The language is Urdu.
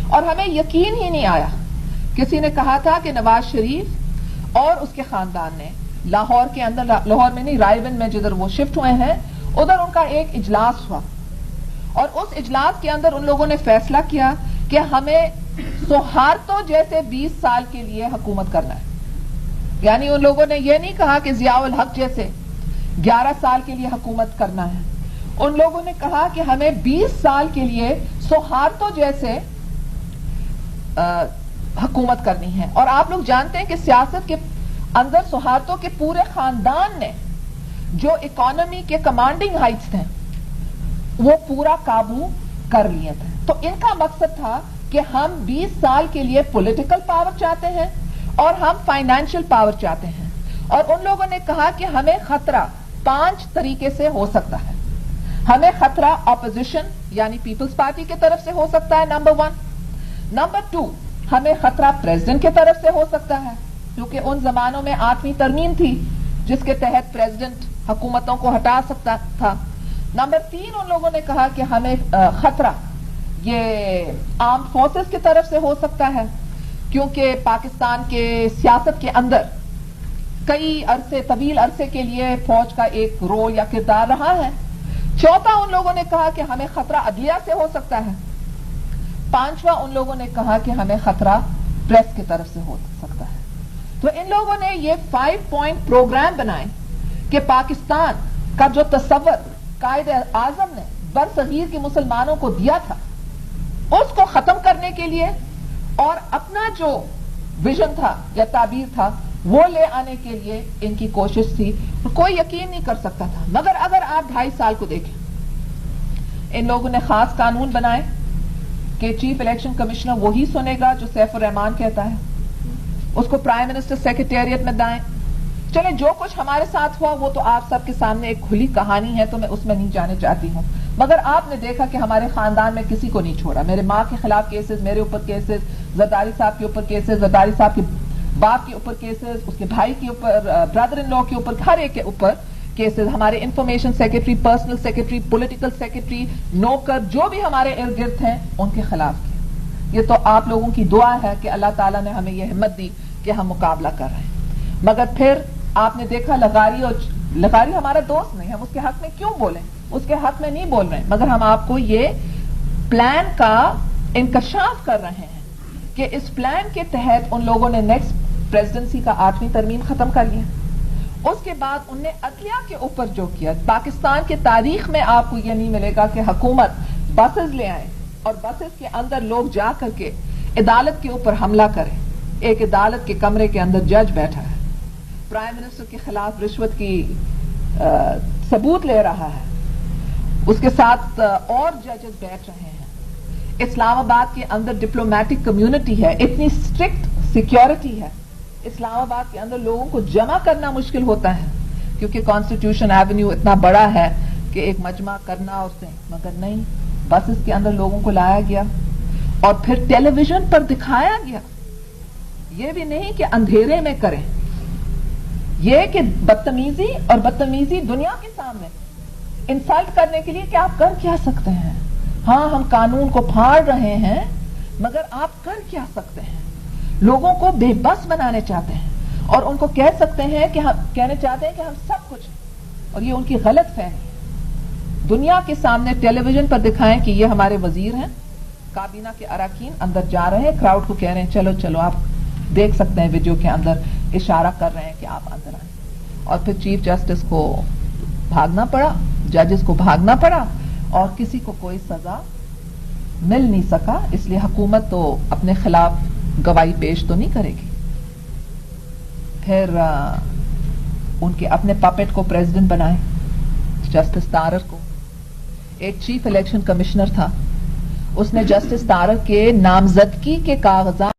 اور ہمیں یقین ہی نہیں آیا. کسی نے کہا تھا کہ نواز شریف اور اس کے خاندان نے لاہور کے اندر، لاہور میں نہیں، رائے میں جدھر وہ شفٹ ہوئے ہیں، ادھر ان کا ایک اجلاس ہوا اور اس اجلاس کے اندر ان لوگوں نے فیصلہ کیا کہ ہمیں سہارتو جیسے 20 سال کے لیے حکومت کرنا ہے. یعنی ان لوگوں نے یہ نہیں کہا کہ ضیاء الحق جیسے 11 سال کے لیے حکومت کرنا ہے. ان لوگوں نے کہا کہ ہمیں 20 سال کے لیے سہارتو جیسے حکومت کرنی ہے. اور آپ لوگ جانتے ہیں کہ سیاست کے اندر سہارتو کے پورے خاندان نے جو اکانومی کے کمانڈنگ ہائٹس تھے وہ پورا قابو کر لیے تھے. تو ان کا مقصد تھا کہ ہم 20 سال کے لیے پولیٹیکل پاور چاہتے ہیں اور ہم فائنینشیل پاور چاہتے ہیں. اور ان لوگوں نے کہا کہ ہمیں خطرہ 5 طریقے سے ہو سکتا ہے. ہمیں خطرہ اپوزیشن یعنی پیپلز پارٹی کی طرف سے ہو سکتا ہے، نمبر 1. نمبر 2، ہمیں خطرہ پریزیڈنٹ کی طرف سے ہو سکتا ہے، کیونکہ ان زمانوں میں 8ویں ترمیم تھی جس کے تحت پریزیڈنٹ حکومتوں کو ہٹا سکتا تھا. نمبر 3، ان لوگوں نے کہا کہ ہمیں خطرہ یہ آرمڈ فورسز کی طرف سے ہو سکتا ہے، کیونکہ پاکستان کے سیاست کے اندر کئی طویل عرصے کے لیے فوج کا ایک رول یا کردار رہا ہے. چوتھا، ان لوگوں نے کہا کہ ہمیں خطرہ عدلیہ سے ہو سکتا ہے. 5واں، ان لوگوں نے کہا کہ ہمیں خطرہ پریس کی طرف سے ہو سکتا ہے. تو ان لوگوں نے یہ 5 پوائنٹ پروگرام بنائے کہ پاکستان کا جو تصور قائد اعظم نے برصغیر کے مسلمانوں کو دیا تھا اس کو ختم کرنے کے لیے اور اپنا جو ویژن تھا یا تعبیر تھا وہ لے آنے کے لیے ان کی کوشش تھی. کوئی یقین نہیں کر سکتا تھا. مگر اگر آپ 2.5 سال کو دیکھیں، ان لوگوں نے خاص قانون بنائے کہ چیف الیکشن کمشنر وہی سنے گا جو سیف الرحمان کہتا ہے، اس کو پرائم منسٹر سیکریٹریٹ میں دائیں. چلیں، جو کچھ ہمارے ساتھ ہوا وہ تو آپ سب کے سامنے ایک کھلی کہانی ہے، تو میں اس میں نہیں جانے چاہتی ہوں. مگر آپ نے دیکھا کہ ہمارے خاندان میں کسی کو نہیں چھوڑا. میرے ماں کے خلاف کیسز، میرے اوپر کیسز، زرداری صاحب کے اوپر کیسز، زرداری صاحب کے باپ کے اوپر کیسز، اس کے بھائی کے اوپر، برادر ان لا کے اوپر، ہر ایک کے اوپر کیسز. ہمارے information secretary, personal secretary, political secretary, نوکر جو بھی ہمارے ارد گرد ہیں ان کے خلاف کیا. یہ تو آپ لوگوں کی دعا ہے کہ اللہ تعالیٰ نے ہمیں یہ ہمت دی کہ ہم مقابلہ کر رہے ہیں. مگر پھر آپ نے دیکھا لغاری ہمارا دوست نہیں، ہم اس کے حق میں کیوں بولیں؟ اس کے حق میں نہیں بول رہے ہیں، مگر ہم آپ کو یہ پلان کا انکشاف کر رہے ہیں کہ اس پلان کے تحت ان لوگوں نے نیکسٹ پریزیڈنسی کا 8ویں ترمیم ختم کر لیا. اس کے بعد ان نے عدلیہ کے اوپر جو کیا، پاکستان کی تاریخ میں آپ کو یہ نہیں ملے گا کہ حکومت بسز لے آئے اور بسز کے اندر لوگ جا کر کے عدالت کے اوپر حملہ کریں. ایک عدالت کے کمرے کے اندر جج بیٹھا ہے، پرائم منسٹر کے خلاف رشوت کی ثبوت لے رہا ہے، اس کے ساتھ اور ججز بیٹھ رہے ہیں. اسلام آباد کے اندر ڈپلومیٹک کمیونٹی ہے، اتنی اسٹرکٹ سیکیورٹی ہے. اسلام آباد کے اندر لوگوں کو جمع کرنا مشکل ہوتا ہے کیونکہ کانسٹیٹیوشن ایونیو اتنا بڑا ہے کہ ایک مجمع کرنا اور سے، مگر نہیں، بس اس کے اندر لوگوں کو لایا گیا اور پھر ٹیلی ویژن پر دکھایا گیا. یہ بھی نہیں کہ اندھیرے میں کریں، یہ کہ بدتمیزی اور بدتمیزی دنیا کے سامنے انسلٹ کرنے کے لیے کہ آپ کر کیا سکتے ہیں. ہاں، ہم قانون کو پھاڑ رہے ہیں مگر آپ کر کیا سکتے ہیں. لوگوں کو بے بس بنانے چاہتے ہیں اور ان کو کہہ سکتے ہیں کہ ہم کہنے چاہتے ہیں کہ ہم سب کچھ، اور یہ ان کی غلط فہمی ہے. دنیا کے سامنے ٹیلی ویژن پر دکھائیں کہ یہ ہمارے وزیر ہیں، کابینہ کے اراکین اندر جا رہے ہیں، کراؤڈ کو کہہ رہے ہیں چلو چلو، آپ دیکھ سکتے ہیں ویڈیو کے اندر اشارہ کر رہے ہیں کہ آپ اندر آئیں. اور پھر چیف جسٹس کو بھاگنا پڑا، ججز کو بھاگنا پڑا اور کسی کو کوئی سزا مل نہیں سکا. اس لیے حکومت تو اپنے خلاف گواہی پیش تو نہیں کرے گی. پھر ان کے اپنے پاپٹ کو پریزیڈنٹ بنائے، جسٹس تارر کو. ایک چیف الیکشن کمشنر تھا، اس نے جسٹس تارر کے نامزدگی کے کاغذات